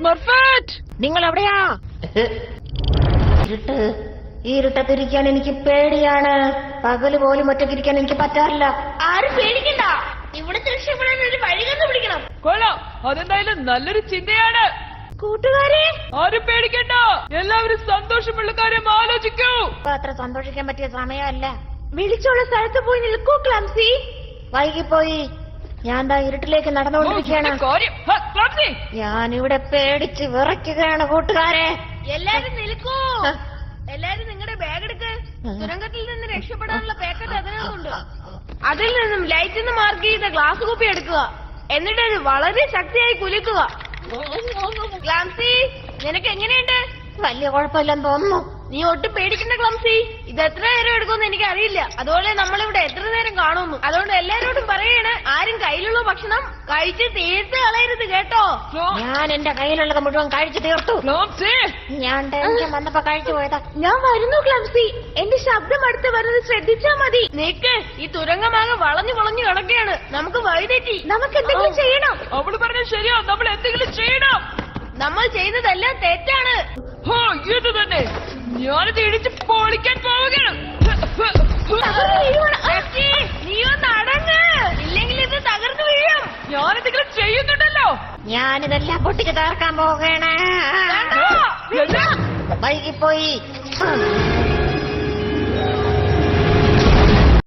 സ്മർഫറ്റ്, നിങ്ങൾ എവിടെയാ? ഇരുട്ട്, ഈ ഇരുട്ടത്തിരിക്കാൻ എനിക്ക് പേടിയാണ്. പകല് പോലും ഒറ്റയ്ക്കിരിക്കാൻ എനിക്ക് പറ്റാറില്ല. ആരും പേടിക്കണ്ട, ഇവിടുത്തെ രക്ഷപ്പെടാൻ ഒരു വഴി കണ്ടുപിടിക്കണം. കൊള്ളാം, അതെന്തായാലും നല്ലൊരു ചിന്തയാണ്. കൂട്ടുകാരെ, ആരും പേടിക്കണ്ട, എല്ലാവരും സന്തോഷമുള്ള കാര്യം ആലോചിക്കൂ. ഇപ്പൊ അത്ര സന്തോഷിക്കാൻ പറ്റിയ സമയമല്ല. വിളിച്ചുള്ള സ്ഥലത്ത് പോയി നിൽക്കൂ ക്ലംസി. വൈകിപ്പോയി. ഞാൻ ദാ ഇരുട്ടിലേക്ക് നടന്നുകൊണ്ടിരിക്കുകയാണ്. കാര്യം, ക്ലംസി. ഞാനിവിടെ പേടിച്ച് വിറയ്ക്കുകയാണ് കൂട്ടുകാരെ. എല്ലാരും നിൽക്കൂ. എല്ലാരും നിങ്ങളുടെ ബാഗ് എടുക്ക്. തുരങ്കത്തിൽ നിന്ന് രക്ഷപ്പെടാനുള്ള പാക്കറ്റ് അതിനകത്തുണ്ട്. അതിൽ നിന്നും ലൈറ്റിന് മാർക്ക് ചെയ്ത ഗ്ലാസ് കുപ്പി എടുക്കുക. എന്നിട്ട് അത് വളരെ ശക്തിയായി കുലുക്കുക. ക്ലംസി, നിനക്ക് എങ്ങനെയുണ്ട്? വലിയ കുഴപ്പമില്ലെന്ന് തോന്നുന്നു. നീ ഒട്ടും പേടിക്കണ്ട ക്ലംസി. ഇത് എത്ര നേരം എടുക്കുമെന്ന് എനിക്ക് അറിയില്ല. അതുപോലെ നമ്മളിവിടെ എത്ര നേരം കാണുന്നു. അതുകൊണ്ട് എല്ലാരോടും പറയണേ, ആരും കയ്യിലുള്ള ഭക്ഷണം കഴിച്ച് തീർത്ത് കളയരുത് കേട്ടോ. ഞാൻ എന്റെ കയ്യിലുള്ളത് മുഴുവൻ കഴിച്ചു തീർത്തു. ക്ലംസി, ഞാൻ ടെൻഷൻ വന്നപ്പോ കഴിച്ചു പോയതാ. ഞാൻ വരുന്നു ക്ലംസി. എന്റെ ശബ്ദം അടുത്ത് വരുന്നത് ശ്രദ്ധിച്ചാ മതി. നിക്ക്, ഈ തുരങ്കമാകെ വളഞ്ഞു വളഞ്ഞു കിടക്കുകയാണ്. നമുക്ക് വഴിതെറ്റി. നമുക്ക് എന്തെങ്കിലും ചെയ്യണം. അവള് പറഞ്ഞ ശരിയാ, നമ്മൾ എന്തെങ്കിലും ചെയ്യണം. നമ്മൾ ചെയ്യുന്നതെല്ലാം തെറ്റാണ്. ഇത് തന്നെ, ഞാനിത് ഇടിച്ച് പൊളിക്കാൻ പോവുകയാണ്. നീ ഒന്ന് അടങ്ങ്, ഇല്ലെങ്കിൽ ഇത് തകർന്നു വീഴും. ഞാനെന്തെങ്കിലും ചെയ്യുന്നുണ്ടല്ലോ. ഞാനിതെല്ലാം പൊട്ടിച്ച് തകർക്കാൻ പോവുകയാണ്. വൈകിപ്പോയി.